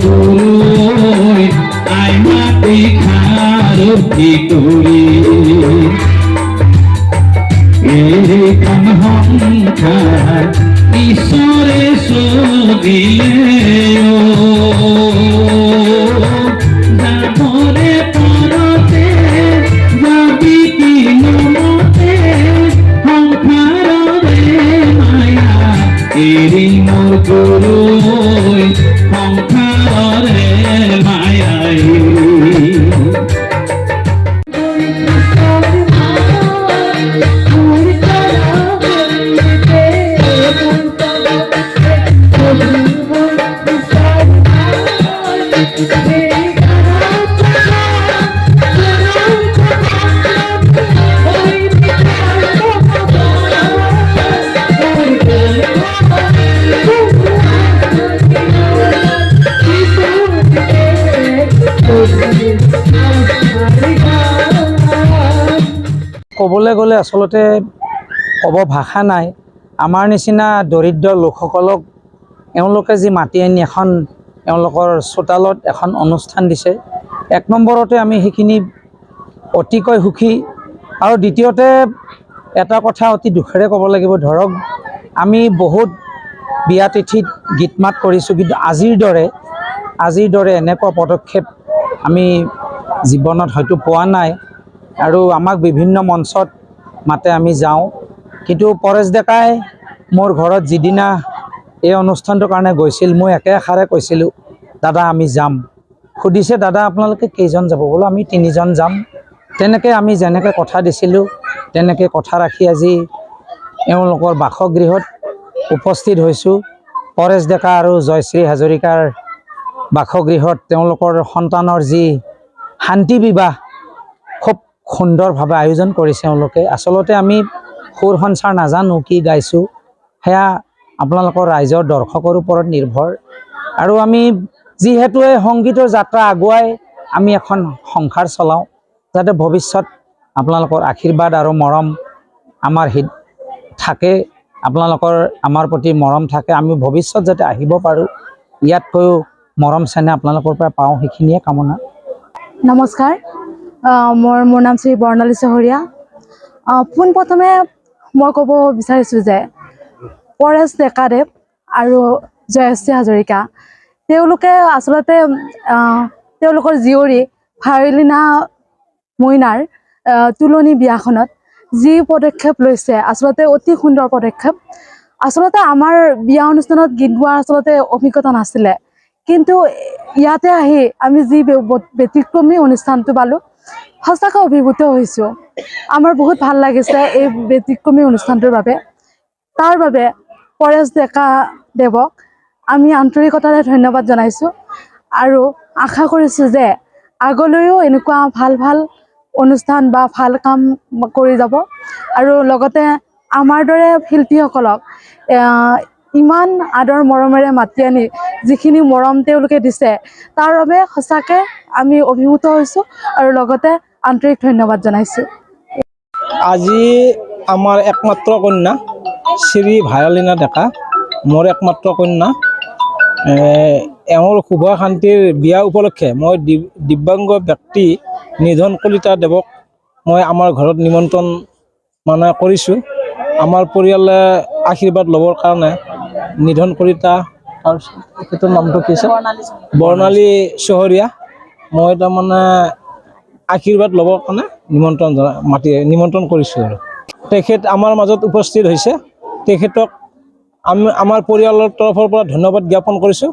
গুৰু আই মাটি খাৰতি কৰি এই সংসাৰ ঈশ্বৰে সগিলে যাবৰে পৰতে যাবি কি মতে সংসাৰৰে মায়া এৰি মোৰ গুৰু সংসাৰৰে মায়াই ক'বলৈ গ'লে আচলতে ক'ব ভাষা নাই। আমাৰ নিচিনা দৰিদ্ৰ লোকসকলক এওঁলোকে যি মাতি আনি এখন এওঁলোকৰ চোতালত এখন অনুষ্ঠান দিছে, এক নম্বৰতে আমি সেইখিনি অতিকৈ সুখী। আৰু দ্বিতীয়তে এটা কথা অতি দুখেৰে ক'ব লাগিব, ধৰক আমি বহুত বিয়া তিথিত গীত মাত কৰিছোঁ, কিন্তু আজিৰ দৰে এনেকুৱা পদক্ষেপ আমি জীৱনত হয়তো পোৱা নাই। আৰু আমাক বিভিন্ন মঞ্চত মাতে, আমি যাওঁ, কিন্তু পৰেশ ডেকাই মোৰ ঘৰত যিদিনা এই অনুষ্ঠানটোৰ কাৰণে গৈছিল, মই একেষাৰে কৈছিলোঁ, দাদা আমি যাম। সুধিছে দাদা আপোনালোকে কেইজন যাব? বোলো আমি 3জন যাম। তেনেকৈ আমি যেনেকৈ কথা দিছিলোঁ তেনেকৈ কথা ৰাখি আজি এওঁলোকৰ বাসগৃহত উপস্থিত হৈছোঁ। পৰেশ ডেকা আৰু জয়শ্ৰী হাজৰিকাৰ বাসগৃহত তেওঁলোকৰ সন্তানৰ যি শান্তি বিবাহ খুব সুন্দৰভাৱে আয়োজন কৰিছে এওঁলোকে। আচলতে আমি সুৰ সঞ্চাৰ নাজানো, কি গাইছোঁ সেয়া আপোনালোকৰ ৰাইজৰ দৰ্শকৰ ওপৰত নিৰ্ভৰ। আৰু আমি যিহেতু এই সংগীতৰ যাত্ৰা আগুৱাই আমি এখন সংসাৰ চলাওঁ, যাতে ভৱিষ্যত আপোনালোকৰ আশীৰ্বাদ আৰু মৰম আমাৰ থাকে, আপোনালোকৰ আমাৰ প্ৰতি মৰম থাকে, আমি ভৱিষ্যত যাতে আহিব পাৰোঁ, ইয়াতকৈও মৰম চেনেহ আপোনালোকৰ পৰা পাওঁ, সেইখিনিয়ে কামনা। নমস্কাৰ, মোৰ নাম শ্ৰী বৰ্ণালী চহৰীয়া। পোনপ্ৰথমে মই ক'ব বিচাৰিছোঁ যে পৰেশ ডেকাদেৱ আৰু জয়শ্ৰী হাজৰিকা তেওঁলোকে আচলতে তেওঁলোকৰ জীয়ৰী ভায়লিনা মইনাৰ তুলনি বিয়াখনত যি পদক্ষেপ লৈছে আচলতে অতি সুন্দৰ পদক্ষেপ। আচলতে আমাৰ বিয়া অনুষ্ঠানত গীত গোৱাৰ আচলতে অভিজ্ঞতা নাছিলে, কিন্তু ইয়াতে আহি আমি যি ব্যতিক্ৰমী অনুষ্ঠানটো পালোঁ, সঁচাকৈ অভিভূত হৈছোঁ। আমাৰ বহুত ভাল লাগিছে এই ব্যতিক্ৰমী অনুষ্ঠানটোৰ বাবে। তাৰ বাবে পৰেশ ডেকাদেৱক আমি আন্তৰিকতাৰে ধন্যবাদ জনাইছোঁ আৰু আশা কৰিছোঁ যে আগলৈও এনেকুৱা ভাল অনুষ্ঠান বা ভাল কাম কৰি যাব। আৰু লগতে আমাৰ দৰে শিল্পীসকলক ইমান আদৰ মৰমেৰে মাতি আনি যিখিনি মৰম তেওঁলোকে দিছে, তাৰ বাবে সঁচাকৈ আমি অভিভূত হৈছোঁ আৰু লগতে আন্তৰিক ধন্যবাদ জনাইছোঁ। আজি আমাৰ একমাত্ৰ কন্যা শ্ৰী ভায়লিনা ডেকা, মোৰ একমাত্ৰ কন্যা, এওঁৰ শুভ শান্তিৰ বিয়া উপলক্ষে মই দিব্যাংগ ব্যক্তি নিধন কলিতা দেৱক মই আমাৰ ঘৰত নিমন্ত্ৰণ কৰিছোঁ। আমাৰ পৰিয়ালে আশীৰ্বাদ ল'বৰ কাৰণে নিধন কলিতা, তেখেতৰ নামটো কি আছে, বৰ্ণালী চহৰীয়া, মই তাৰমানে আশীৰ্বাদ ল'বৰ কাৰণে নিমন্ত্ৰণ কৰিছোঁ। আৰু তেখেত আমাৰ মাজত উপস্থিত হৈছে, তেখেতক আমাৰ পৰিয়ালৰ তৰফৰ পৰা ধন্যবাদ জ্ঞাপন কৰিছোঁ।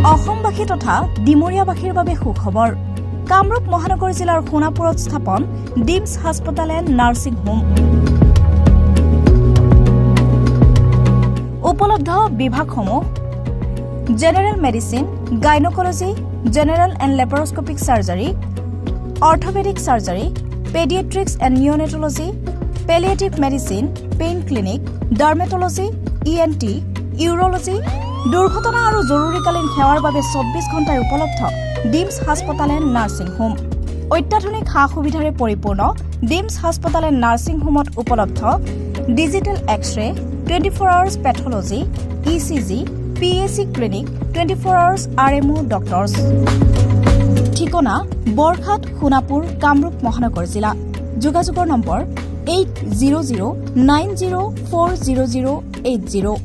অসমবাসী তথা ডিমৰীয়াবাসীৰ বাবে সুখবৰ। কামৰূপ মহানগৰ জিলাৰ সোণাপুৰত স্থাপন ডিমছ হাস্পতাল এণ্ড নাৰ্ছিং হোম। উপলব্ধ বিভাগসমূহ general medicine, gynaecology, general and laparoscopic surgery, orthopaedic surgery, paediatrics and neonatology, palliative medicine, pain clinic, dermatology, ENT, urology, দুৰ্ঘটনা আৰু জৰুৰীকালীন সেৱাৰ বাবে 24 ঘণ্টাৰ উপলব্ধ ডিমছ হাস্পতাল এণ্ড নাৰ্ছিং হোম। অত্যাধুনিক সা সুবিধাৰে পৰিপূৰ্ণ ডিমছ হাস্পতাল এণ্ড নাৰ্ছিং হোমত উপলব্ধ digital X-ray, 24 hours pathology, ECG, PAC clinic, 24 hours RMO doctors. ঠিকনা বৰঘাট, সোণাপুৰ, কামৰূপ মহানগৰ জিলা। যোগাযোগৰ নম্বৰ 8009040080।